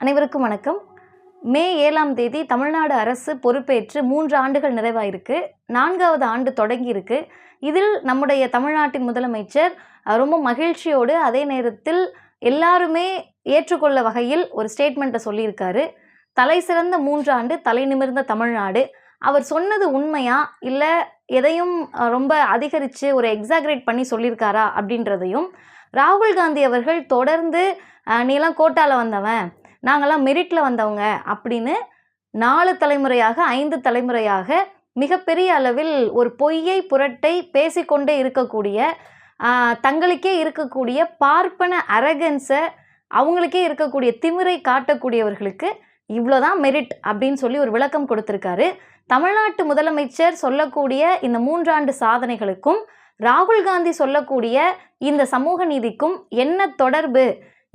அனைவருக்கும் வணக்கம். மே 7ஆம் தேதி தமிழ்நாடு அரசு பொறுப்பேற்று 3 ஆண்டுகள் நிறைவாயிருக்கு. 4வது ஆண்டு தொடங்கியிருக்கு. இதில் நம்முடைய தமிழ்நாட்டின் முதலமைச்சர் ரொம்ப மகிழ்ச்சியோடு, அதே நேரத்தில் எல்லாருமே ஏற்றுக்கொள்ள வகையில் ஒரு ஸ்டேட்மெண்ட்டை சொல்லியிருக்காரு. தலை சிறந்த 3 ஆண்டு, தலை நிமிர்ந்த தமிழ்நாடு. அவர் சொன்னது உண்மையா, இல்லை எதையும் ரொம்ப அதிகரித்து ஒரு எக்ஸாகரேட் பண்ணி சொல்லியிருக்காரா அப்படின்றதையும், ராகுல் காந்தி அவர்கள் தொடர்ந்து நீலாம் கோட்டாவில் வந்தவன், நாங்கள்லாம் மெரிட்டில் வந்தவங்க அப்படின்னு 4 தலைமுறையாக 5 தலைமுறையாக மிகப்பெரிய அளவில் ஒரு பொய்யை புரட்டை பேசிக்கொண்டே இருக்கக்கூடிய, தங்களுக்கே இருக்கக்கூடிய பார்ப்பன அரகன்ஸை, அவங்களுக்கே இருக்கக்கூடிய திமிரை காட்டக்கூடியவர்களுக்கு இவ்வளோதான் மெரிட் அப்படின்னு சொல்லி ஒரு விளக்கம் கொடுத்துருக்காரு. தமிழ்நாட்டு முதலமைச்சர் சொல்லக்கூடிய இந்த 3 ஆண்டு சாதனைகளுக்கும் ராகுல் காந்தி சொல்லக்கூடிய இந்த சமூக நீதிக்கும் என்ன தொடர்பு?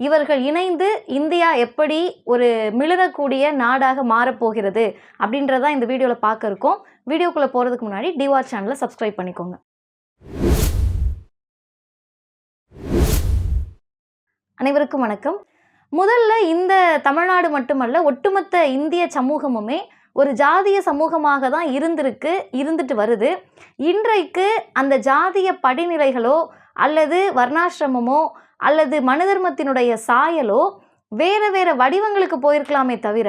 இவர்கள் இணைந்து இந்தியா எப்படி ஒரு மிளறக்கூடிய நாடாக மாறப்போகிறது அப்படின்றதான் இந்த வீடியோவில் பார்க்க இருக்கோம். வீடியோக்குள்ளே போகிறதுக்கு முன்னாடி டிவார் சேனலை சப்ஸ்கிரைப் பண்ணிக்கோங்க. அனைவருக்கும் வணக்கம். முதல்ல இந்த தமிழ்நாடு மட்டுமல்ல, ஒட்டுமொத்த இந்திய சமூகமுமே ஒரு ஜாதிய சமூகமாக தான் இருந்துட்டு வருது. இன்றைக்கு அந்த ஜாதிய படிநிலைகளோ அல்லது வர்ணாசிரமமோ அல்லது மனுதர்மத்தினுடைய சாயலோ வேறு வேறு வடிவங்களுக்கு போயிருக்கலாமே தவிர,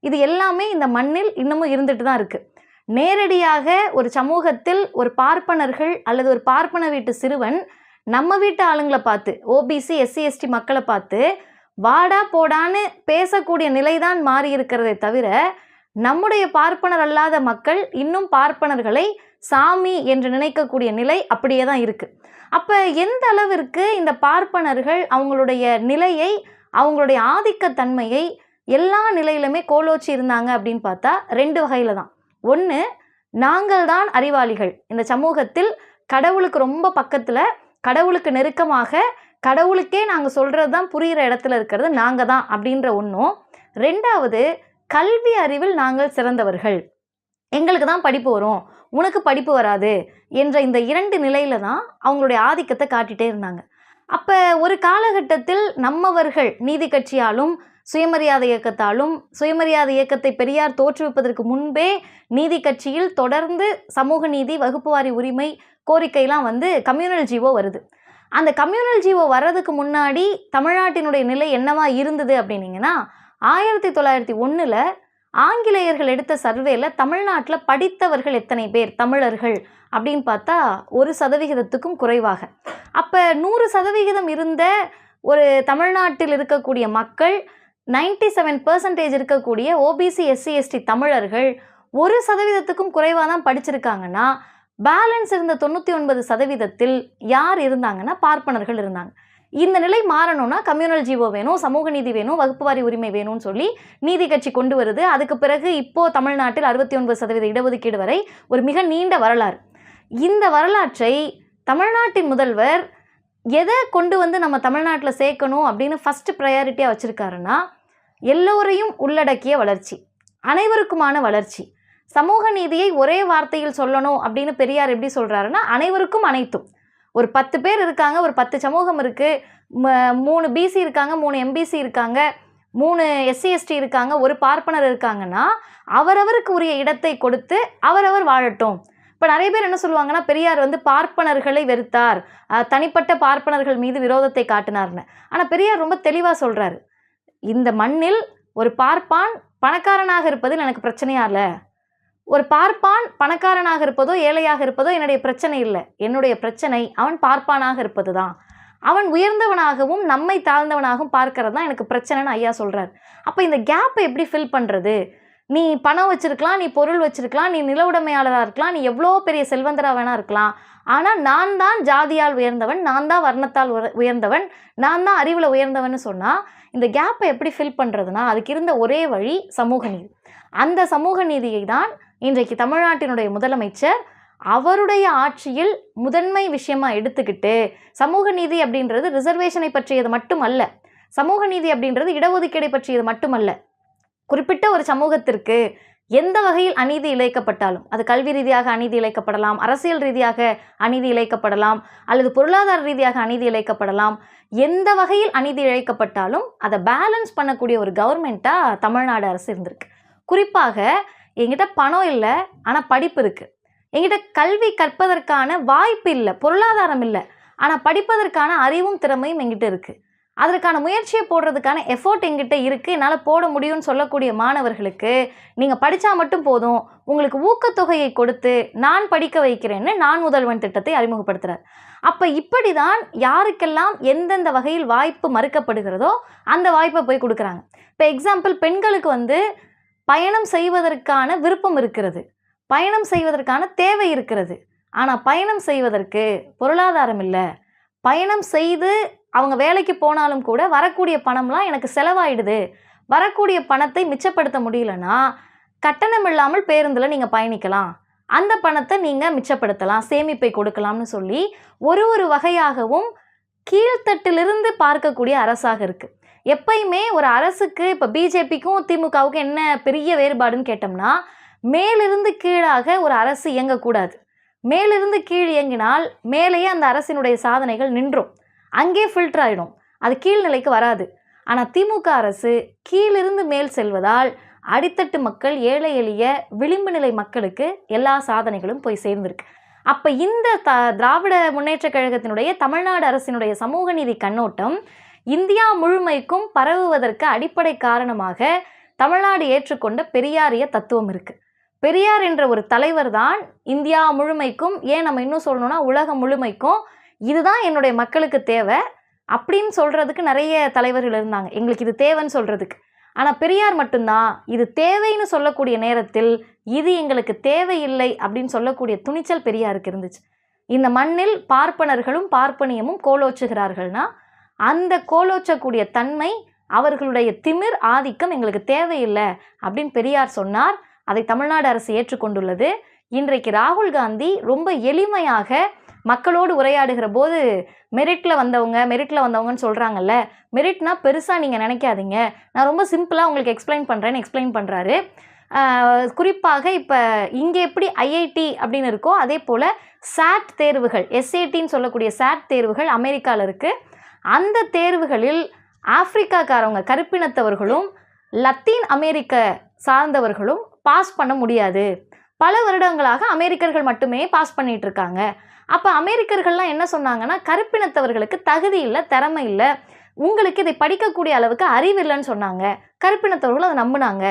இது எல்லாமே இந்த மண்ணில் இன்னமும் இருந்துட்டு தான் இருக்குது. நேரடியாக ஒரு சமூகத்தில் ஒரு பார்ப்பனர்கள் அல்லது ஒரு பார்ப்பன வீட்டு சிறுவன் நம்ம வீட்டு ஆளுங்களை பார்த்து, ஓபிசி எஸ்சி எஸ்டி மக்களை பார்த்து வாடா போடான்னு பேசக்கூடிய நிலைதான் மாறி இருக்கிறதே தவிர, நம்முடைய பார்ப்பனர் அல்லாத மக்கள் இன்னும் பார்ப்பனர்களை சாமி என்று நினைக்கக்கூடிய நிலை அப்படியே தான் இருக்குது. அப்போ எந்த அளவிற்கு இந்த பார்ப்பனர்கள் அவங்களுடைய நிலையை, அவங்களுடைய ஆதிக்கத்தன்மையை எல்லா நிலையிலுமே கோலோச்சி இருந்தாங்க அப்படின்னு பார்த்தா 2 வகையில் தான். ஒன்று, நாங்கள் தான் அறிவாளிகள், இந்த சமூகத்தில் கடவுளுக்கு ரொம்ப பக்கத்தில், கடவுளுக்கு நெருக்கமாக, கடவுளுக்கே நாங்கள் சொல்கிறது தான் புரிகிற இடத்துல இருக்கிறது நாங்கள் தான் அப்படின்ற ஒன்றும். 2வது, கல்வி அறிவில் நாங்கள் சிறந்தவர்கள், எங்களுக்கு தான் படிப்பு வரும், உனக்கு படிப்பு வராது என்ற இந்த 2 நிலையில தான் அவங்களுடைய ஆதிக்கத்தை காட்டிகிட்டே இருந்தாங்க. அப்போ ஒரு காலகட்டத்தில் நம்மவர்கள் நீதி கட்சியாலும் சுயமரியாதை இயக்கத்தாலும், சுயமரியாதை இயக்கத்தை பெரியார் தோற்றுவிப்பதற்கு முன்பே நீதி கட்சியில் தொடர்ந்து சமூக நீதி, வகுப்புவாரி உரிமை கோரிக்கைலாம் கம்யூனல் ஜீவோ வருது. அந்த கம்யூனல் ஜீவோ வர்றதுக்கு முன்னாடி தமிழ்நாட்டினுடைய நிலை என்னவா இருந்தது அப்படின்னீங்கன்னா, 1901 ஆங்கிலேயர்கள் எடுத்த சர்வேல தமிழ்நாட்டில் படித்தவர்கள் எத்தனை பேர் தமிழர்கள் அப்படின்னு பார்த்தா 1% குறைவாக. அப்போ 100% இருந்த ஒரு தமிழ்நாட்டில் இருக்கக்கூடிய மக்கள் 97% இருக்கக்கூடிய ஓபிசி எஸ்சி எஸ்டி தமிழர்கள் 1% குறைவாக தான் படிச்சிருக்காங்கன்னா, பேலன்ஸ் இருந்த 99% யார் இருந்தாங்கன்னா பார்ப்பனர்கள் இருந்தாங்க. இந்த நிலை மாறணும்னா கம்யூனல் ஜீவோ வேணும், சமூக நீதி வேணும், வகுப்புவாரி உரிமை வேணும்னு சொல்லி நீதி கட்சி கொண்டு வருது. அதுக்கு பிறகு இப்போது தமிழ்நாட்டில் 69% இடஒதுக்கீடு வரை ஒரு மிக நீண்ட வரலாறு. இந்த வரலாற்றை தமிழ்நாட்டின் முதல்வர் எதை கொண்டு நம்ம தமிழ்நாட்டில் சேர்க்கணும் அப்படின்னு ஃபஸ்ட்டு ப்ரையாரிட்டியாக வச்சுருக்காருன்னா, எல்லோரையும் உள்ளடக்கிய வளர்ச்சி, அனைவருக்குமான வளர்ச்சி. சமூக நீதியை ஒரே வார்த்தையில் சொல்லணும் அப்படின்னு பெரியார் எப்படி சொல்கிறாருன்னா, அனைவருக்கும் அனைத்தும். ஒரு 10 பேர் இருக்காங்க, ஒரு 10 சமூகம் இருக்குது, 3 பிசி இருக்காங்க, 3 எம்பிசி இருக்காங்க, 3 எஸ்சி எஸ்டி இருக்காங்க, ஒரு பார்ப்பனர் இருக்காங்கன்னா அவரவருக்கு உரிய இடத்தை கொடுத்து அவரவர் வாழட்டும். இப்போ நிறைய பேர் என்ன சொல்லுவாங்கன்னா, பெரியார் பார்ப்பனர்களை வெறுத்தார், தனிப்பட்ட பார்ப்பனர்கள் மீது விரோதத்தை காட்டினார்னு. ஆனால் பெரியார் ரொம்ப தெளிவாக சொல்கிறாரு, இந்த மண்ணில் ஒரு பார்ப்பான் பணக்காரனாக இருப்பதில் எனக்கு பிரச்சனையா இல்லை, ஒரு பார்ப்பான் பணக்காரனாக இருப்பதோ ஏழையாக இருப்பதோ என்னுடைய பிரச்சனை இல்லை, என்னுடைய பிரச்சனை அவன் பார்ப்பானாக இருப்பது தான். அவன் உயர்ந்தவனாகவும் நம்மை தாழ்ந்தவனாகவும் பார்க்கறது தான் எனக்கு பிரச்சனைன்னு ஐயா சொல்கிறார். அப்போ இந்த கேப்பை எப்படி ஃபில் பண்ணுறது? நீ பணம் வச்சுருக்கலாம், நீ பொருள் வச்சுருக்கலாம், நீ நில உடைமையாளராக இருக்கலாம், நீ எவ்வளோ பெரிய செல்வந்தராக வேணா இருக்கலாம், ஆனால் நான் தான் ஜாதியால் உயர்ந்தவன், நான் தான் வர்ணத்தால் உயர்ந்தவன், நான் தான் அறிவில் உயர்ந்தவன் சொன்னால் இந்த கேப்பை எப்படி ஃபில் பண்ணுறதுனா, அதுக்கு இருந்த ஒரே வழி சமூக நீதி. அந்த சமூக நீதியை தான் இன்றைக்கு தமிழ்நாட்டினுடைய முதலமைச்சர் அவருடைய ஆட்சியில் முதன்மை விஷயமாக எடுத்துக்கிட்டு, சமூக நீதி அப்படின்றது ரிசர்வேஷனை பற்றியது மட்டுமல்ல, சமூக நீதி அப்படின்றது இடஒதுக்கீடை பற்றியது மட்டுமல்ல, குறிப்பிட்ட ஒரு சமூகத்திற்கு எந்த வகையில் அநீதி இழைக்கப்பட்டாலும், அது கல்வி ரீதியாக அநீதி இழைக்கப்படலாம், அரசியல் ரீதியாக அநீதி இழைக்கப்படலாம், அல்லது பொருளாதார ரீதியாக அநீதி இழைக்கப்படலாம். எந்த வகையில் அநீதி இழைக்கப்பட்டாலும் அதை பேலன்ஸ் பண்ணக்கூடிய ஒரு கவர்மெண்ட்டாக தமிழ்நாடு அரசு இருந்திருக்கு. குறிப்பாக என்கிட்ட பணம் இல்லை, ஆனால் படிப்பு இருக்குது. என்கிட்ட கல்வி கற்பதற்கான வாய்ப்பு இல்லை, பொருளாதாரம் இல்லை, ஆனால் படிப்பதற்கான அறிவும் திறமையும் என்கிட்ட இருக்குது. அதற்கான முயற்சியை போடுறதுக்கான எஃபோர்ட் என்கிட்ட இருக்குது, என்னால் போட முடியும்னு சொல்லக்கூடிய மாணவர்களுக்கு நீங்கள் படித்தா மட்டும் போதும், உங்களுக்கு ஊக்கத்தொகையை கொடுத்து நான் படிக்க வைக்கிறேன்னு நான் முதல்வன் திட்டத்தை அறிமுகப்படுத்துகிறார். அப்போ இப்படி தான் யாருக்கெல்லாம் எந்தெந்த வகையில் வாய்ப்பு மறுக்கப்படுகிறதோ அந்த வாய்ப்பை போய் கொடுக்குறாங்க. இப்போ எக்ஸாம்பிள், பெண்களுக்கு பயணம் செய்வதற்கான விருப்பம் இருக்கிறது, பயணம் செய்வதற்கான தேவை இருக்கிறது, ஆனால் பயணம் செய்வதற்கு பொருளாதாரம் இல்லை. பயணம் செய்து அவங்க வேலைக்கு போனாலும் கூட வரக்கூடிய பணம்லாம் எனக்கு செலவாயிடுது, வரக்கூடிய பணத்தை மிச்சப்படுத்த முடியலன்னா கட்டணம் இல்லாமல் பேருந்தில் நீங்கள் பயணிக்கலாம், அந்த பணத்தை நீங்கள் மிச்சப்படுத்தலாம், சேமிப்பை கொடுக்கலாம்னு சொல்லி ஒரு வகையாகவும் கீழ்த்தட்டிலிருந்து பார்க்கக்கூடிய அரசாக இருக்குது. எப்பயுமே ஒரு அரசுக்கு, இப்போ பிஜேபிக்கும் திமுகவுக்கும் என்ன பெரிய வேறுபாடுன்னு கேட்டோம்னா, மேலிருந்து கீழாக ஒரு அரசு இயங்கக்கூடாது. மேலிருந்து கீழ் இயங்கினால் மேலேயே அந்த அரசினுடைய சாதனைகள் நின்றும், அங்கே ஃபில்டர் ஆகிடும், அது கீழ்நிலைக்கு வராது. ஆனால் திமுக அரசு கீழிருந்து மேல் செல்வதால் அடித்தட்டு மக்கள், ஏழை எளிய விளிம்பு நிலை மக்களுக்கு எல்லா சாதனைகளும் போய் சேர்ந்திருக்கு. அப்போ இந்த திராவிட முன்னேற்ற கழகத்தினுடைய தமிழ்நாடு அரசினுடைய சமூக நீதி கண்ணோட்டம் இந்தியா முழுமைக்கும் பரவுவதற்கு அடிப்படை காரணமாக தமிழ்நாடு ஏற்றுக்கொண்ட பெரியாரிய தத்துவம் இருக்குது. பெரியார் என்ற ஒரு தலைவர் தான் இந்தியா முழுமைக்கும், ஏன் நம்ம இன்னும் சொல்லணும்னா உலகம் முழுமைக்கும் இதுதான் என்னுடைய மக்களுக்கு தேவை அப்படின்னு சொல்கிறதுக்கு நிறைய தலைவர்கள் இருந்தாங்க, எங்களுக்கு இது தேவைன்னு சொல்கிறதுக்கு. ஆனால் பெரியார் மட்டும்தான் இது தேவைன்னு சொல்லக்கூடிய நேரத்தில் இது எங்களுக்கு தேவையில்லை அப்படின்னு சொல்லக்கூடிய துணிச்சல் பெரியாருக்கு இருந்துச்சு. இந்த மண்ணில் பார்ப்பனர்களும் பார்ப்பனியமும் கோலோச்சுகிறார்கள்னா அந்த கோலோச்சக்கூடிய தன்மை, அவர்களுடைய திமிர் ஆதிக்கம் எங்களுக்கு தேவையில்லை அப்படின்னு பெரியார் சொன்னார். அதை தமிழ்நாடு அரசு ஏற்றுக்கொண்டுள்ளது. இன்றைக்கு ராகுல் காந்தி ரொம்ப எளிமையாக மக்களோடு உரையாடுகிற போது மெரிட்டில் வந்தவங்கன்னு சொல்கிறாங்கல்ல, மெரிட்னா பெருசாக நீங்கள் நினைக்காதீங்க, நான் ரொம்ப சிம்பிளாக உங்களுக்கு எக்ஸ்பிளைன் பண்ணுறாரு. குறிப்பாக இப்போ இங்கே எப்படி ஐஐடி அப்படின்னு இருக்கோ அதே போல் சாட் தேர்வுகள், எஸ்ஏடின்னு சொல்லக்கூடிய சாட் தேர்வுகள் அமெரிக்காவில் இருக்குது. அந்த தேர்வுகளில் ஆப்பிரிக்காக்காரவங்க, கருப்பினத்தவர்களும் லத்தீன் அமெரிக்க சார்ந்தவர்களும் பாஸ் பண்ண முடியாது. பல வருடங்களாக அமெரிக்கர்கள் மட்டுமே பாஸ் பண்ணிட்டு இருக்காங்க. அப்போ அமெரிக்கர்கள்லாம் என்ன சொன்னாங்கன்னா, கருப்பினத்தவர்களுக்கு தகுதி இல்லை, திறமை இல்லை, உங்களுக்கு இதை படிக்கக்கூடிய அளவுக்கு அறிவு இல்லைன்னு சொன்னாங்க. கருப்பினத்தவர்கள் அதை நம்பினாங்க.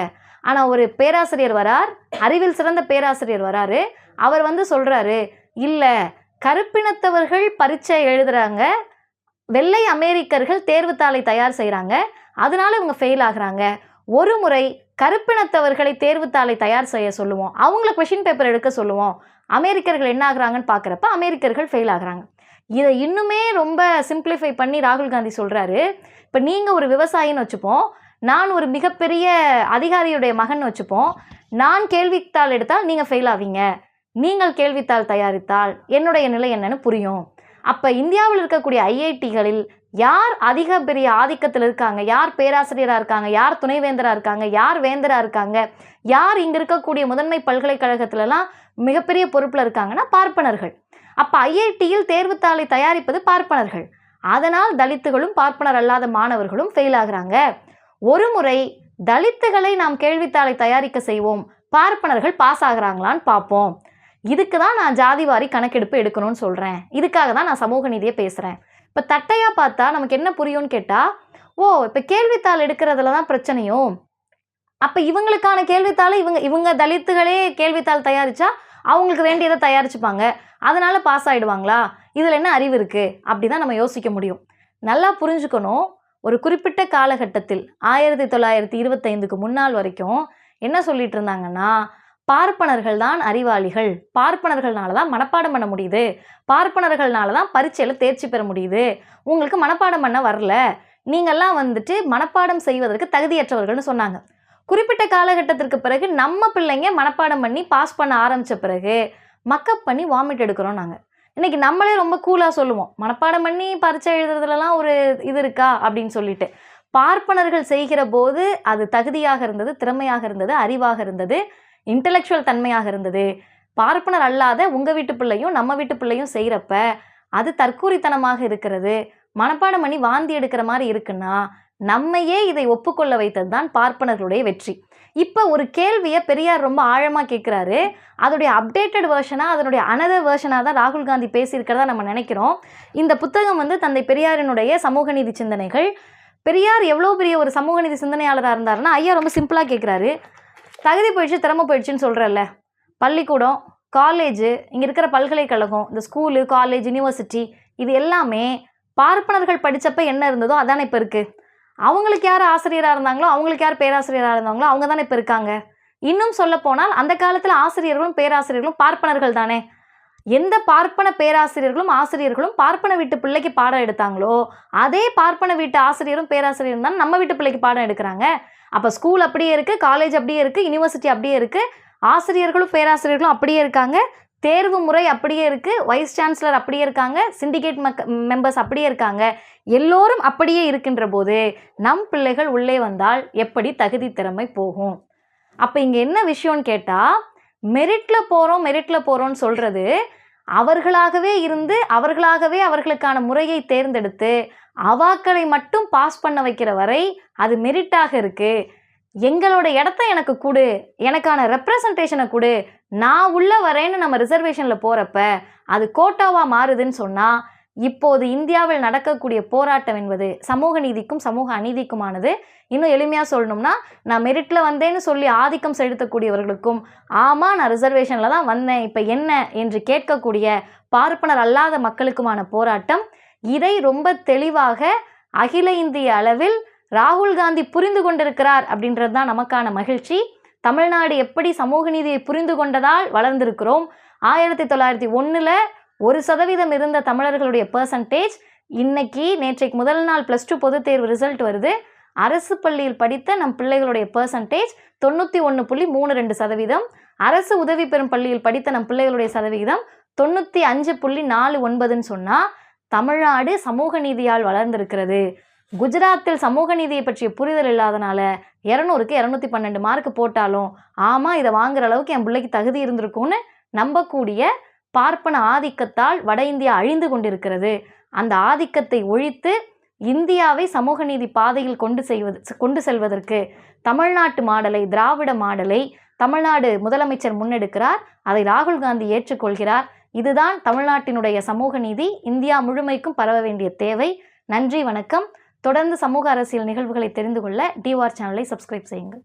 ஆனால் ஒரு பேராசிரியர் வரார், அறிவில் சிறந்த பேராசிரியர் வராரு, அவர் சொல்கிறாரு, இல்லை கருப்பினத்தவர்கள் பரீட்சை எழுதுகிறாங்க, வெள்ளை அமெரிக்கர்கள் தேர்வுத்தாளை தயார் செய்கிறாங்க, அதனால இவங்க ஃபெயில் ஆகுறாங்க. ஒரு முறை கருப்பினத்தவர்களை தேர்வுத்தாளை தயார் செய்ய சொல்லுவோம், அவங்கள கொஷின் பேப்பர் எடுக்க சொல்லுவோம், அமெரிக்கர்கள் என்ன ஆகுறாங்கன்னு பார்க்குறப்ப அமெரிக்கர்கள் ஃபெயில் ஆகுறாங்க. இதை இன்னுமே ரொம்ப சிம்பிளிஃபை பண்ணி ராகுல் காந்தி சொல்கிறாரு, இப்போ நீங்கள் ஒரு விவசாயின்னு வச்சுப்போம், நான் ஒரு மிகப்பெரிய அதிகாரியுடைய மகன் வச்சுப்போம், நான் கேள்வித்தாள் எடுத்தால் நீங்கள் ஃபெயில் ஆவீங்க, நீங்கள் கேள்வித்தாள் தயாரித்தால் என்னுடைய நிலை என்னன்னு புரியும். அப்போ இந்தியாவில் இருக்கக்கூடிய ஐஐடிகளில் யார் அதிக பெரிய ஆதிக்கத்தில் இருக்காங்க, யார் பேராசிரியராக இருக்காங்க, யார் துணைவேந்தராக இருக்காங்க, யார் வேந்தராக இருக்காங்க, யார் இங்கே இருக்கக்கூடிய முதன்மை பல்கலைக்கழகத்திலலாம் மிகப்பெரிய பொறுப்பில் இருக்காங்கன்னா பார்ப்பனர்கள். அப்போ ஐஐடியில் தேர்வுத்தாளை தயாரிப்பது பார்ப்பனர்கள். அதனால் தலித்துகளும் பார்ப்பனர் அல்லாத மாணவர்களும் ஃபெயில் ஆகுறாங்க. ஒரு முறை தலித்துகளை நாம் கேள்வித்தாளை தயாரிக்க செய்வோம், பார்ப்பனர்கள் பாஸ் ஆகுறாங்களான்னு பார்ப்போம். இதுக்கு தான் நான் ஜாதிவாரி கணக்கெடுப்பு எடுக்கணும்னு சொல்கிறேன், இதுக்காக தான் நான் சமூக நீதியை பேசுகிறேன். இப்போ தட்டையாக பார்த்தா நமக்கு என்ன புரியும்னு கேட்டால், ஓ இப்போ கேள்வித்தாள் எடுக்கிறதுல தான் பிரச்சனையும், அப்போ இவங்களுக்கான கேள்வித்தாளை இவங்க தலித்துகளே கேள்வித்தாள் தயாரித்தா அவங்களுக்கு வேண்டியதை தயாரிச்சுப்பாங்க, அதனால் பாஸ் ஆகிடுவாங்களா, இதில் என்ன அறிவு இருக்குது, அப்படி தான் நம்ம யோசிக்க முடியும். நல்லா புரிஞ்சுக்கணும், ஒரு குறிப்பிட்ட காலகட்டத்தில் 1925க்கு முன்னால் வரைக்கும் என்ன சொல்லிட்டு இருந்தாங்கன்னா, பார்ப்பனர்கள் தான் அறிவாளிகள், பார்ப்பனர்கள்னால தான் மனப்பாடம் பண்ண முடியுது, பார்ப்பனர்கள்னால தான் பரீட்சையில் தேர்ச்சி பெற முடியுது, உங்களுக்கு மனப்பாடம் பண்ண வரல, நீங்கள்லாம் மனப்பாடம் செய்வதற்கு தகுதியற்றவர்கள்னு சொன்னாங்க. குறிப்பிட்ட காலகட்டத்திற்கு பிறகு நம்ம பிள்ளைங்க மனப்பாடம் பண்ணி பாஸ் பண்ண ஆரம்பித்த பிறகு மக்கப் பண்ணி வாமிட் எடுக்கிறோம். நாங்கள் இன்றைக்கி நம்மளே ரொம்ப கூலாக சொல்லுவோம், மனப்பாடம் பண்ணி பரீட்சை எழுதுறதுலலாம் ஒரு இது இருக்கா அப்படின்னு சொல்லிட்டு. பார்ப்பனர்கள் செய்கிற போது அது தகுதியாக இருந்தது, திறமையாக இருந்தது, அறிவாக இருந்தது. இன்டெலெக்சுவல் தன்மையாக இருந்தது. பார்ப்பனர் அல்லாத உங்கள் வீட்டு பிள்ளையும் நம்ம வீட்டு பிள்ளையும் செய்கிறப்ப அது தற்கூரித்தனமாக இருக்கிறது, மனப்பாடம் பண்ணி வாந்தி எடுக்கிற மாதிரி இருக்குன்னா நம்மையே இதை ஒப்புக்கொள்ள வைத்தது தான் பார்ப்பனர்களுடைய வெற்றி. இப்போ ஒரு கேள்வியை பெரியார் ரொம்ப ஆழமாக கேட்குறாரு. அதோடைய அப்டேட்டட் வேர்ஷனாக, அதனுடைய அனதர் வேர்ஷனாக தான் ராகுல் காந்தி பேசியிருக்கிறதா நம்ம நினைக்கிறோம். இந்த புத்தகம் தந்தை பெரியாரினுடைய சமூக நீதி சிந்தனைகள். பெரியார் எவ்வளோ பெரிய ஒரு சமூக நீதி சிந்தனையாளராக இருந்தாருன்னா, ஐயா ரொம்ப சிம்பிளாக கேட்குறாரு, தகுதி போயிடுச்சு திறமை போயிடுச்சுன்னு சொல்கிறல்ல, பள்ளிக்கூடம், காலேஜு, இங்கே இருக்கிற பல்கலைக்கழகம், இந்த ஸ்கூலு, காலேஜ், யூனிவர்சிட்டி, இது எல்லாமே பார்ப்பனர்கள் படித்தப்ப என்ன இருந்ததோ அதானே இப்போ இருக்குது. அவங்களுக்கு யார் ஆசிரியராக இருந்தாங்களோ, அவங்களுக்கு யார் பேராசிரியராக இருந்தாங்களோ அவங்க தானே இப்போ இருக்காங்க. இன்னும் சொல்லப்போனால் அந்த காலத்தில் ஆசிரியர்களும் பேராசிரியர்களும் பார்ப்பனர்கள் தானே. எந்த பார்ப்பன பேராசிரியர்களும் ஆசிரியர்களும் பார்ப்பன வீட்டு பிள்ளைக்கு பாடம் எடுத்தாங்களோ அதே பார்ப்பன வீட்டு ஆசிரியரும் பேராசிரியரும் தான் நம்ம வீட்டு பிள்ளைக்கு பாடம் எடுக்கிறாங்க. அப்போ ஸ்கூல் அப்படியே இருக்குது, காலேஜ் அப்படியே இருக்குது, யூனிவர்சிட்டி அப்படியே இருக்குது, ஆசிரியர்களும் பேராசிரியர்களும் அப்படியே இருக்காங்க, தேர்வு முறை அப்படியே இருக்குது, வைஸ் சான்சலர் அப்படியே இருக்காங்க, சிண்டிகேட் மெம்பர்ஸ் அப்படியே இருக்காங்க, எல்லோரும் அப்படியே இருக்கின்ற போது நம் பிள்ளைகள் உள்ளே வந்தால் எப்படி தகுதி திறமை போகும்? அப்போ இங்கே என்ன விஷயம்னு கேட்டால், மெரிட்டில் போகிறோன்னு சொல்கிறது அவர்களாகவே இருந்து அவர்களாகவே அவர்களுக்கான முறையை தேர்ந்தெடுத்து அவாக்களை மட்டும் பாஸ் பண்ண வைக்கிற வரை அது மெரிட்டாக இருக்குது. எங்களோட இடத்த எனக்கு கொடு, எனக்கான ரெப்ரசன்டேஷனை கொடு, நான் உள்ளே வரேன்னு நம்ம ரிசர்வேஷனில் போகிறப்ப அது கோட்டாவாக மாறுதுன்னு சொன்னால், இப்போது இந்தியாவில் நடக்கக்கூடிய போராட்டம் என்பது சமூக நீதிக்கும் சமூக அநீதிக்குமானது. இன்னும் எளிமையாக சொல்லணும்னா, நான் மெரிட்டில் வந்தேன்னு சொல்லி ஆதிக்கம் செலுத்தக்கூடியவர்களுக்கும், ஆமாம் நான் ரிசர்வேஷனில் தான் வந்தேன் இப்போ என்ன என்று கேட்கக்கூடிய பார்ப்பனர் அல்லாத மக்களுக்குமான போராட்டம். இதை ரொம்ப தெளிவாக அகில இந்திய அளவில் ராகுல் காந்தி புரிந்து கொண்டிருக்கிறார் அப்படின்றது தான் நமக்கான மகிழ்ச்சி. தமிழ்நாடு எப்படி சமூக நீதியை புரிந்து கொண்டதால் வளர்ந்திருக்கிறோம். 1901 1% இருந்த தமிழர்களுடைய பர்சன்டேஜ் இன்னைக்கு நேற்றைக்கு முதல் நாள் +2 பொதுத் தேர்வு ரிசல்ட் வருது. அரசு பள்ளியில் படித்த நம் பிள்ளைகளுடைய பர்சன்டேஜ் 91.32%. அரசு உதவி பெறும் பள்ளியில் படித்த நம் பிள்ளைகளுடைய சதவிகிதம் 95.49ன்னு சொன்னால் தமிழ்நாடு சமூக நீதியால் வளர்ந்திருக்கிறது. குஜராத்தில் சமூக நீதியை பற்றிய புரிதல் இல்லாதனால 200க்கு 212 மார்க் போட்டாலும் ஆமாம் இதை வாங்குற அளவுக்கு என் பிள்ளைக்கு தகுதி இருந்திருக்கும்னு நம்பக்கூடிய பார்ப்பன ஆதிக்கத்தால் வட இந்தியா அழிந்து கொண்டிருக்கிறது. அந்த ஆதிக்கத்தை ஒழித்து இந்தியாவை சமூக நீதி பாதையில் கொண்டு செல்வதற்கு தமிழ்நாட்டு மாடலை, திராவிட மாடலை தமிழ்நாடு முதலமைச்சர் முன்னெடுக்கிறார். அதை ராகுல் காந்தி ஏற்றுக்கொள்கிறார். இதுதான் தமிழ்நாட்டினுடைய சமூக நீதி இந்தியா முழுமைக்கும் பரவ வேண்டிய தேவை. நன்றி, வணக்கம். தொடர்ந்து சமூக அரசியல் நிகழ்வுகளை தெரிந்து கொள்ள டிவார் சேனலை சப்ஸ்கிரைப் செய்யுங்கள்.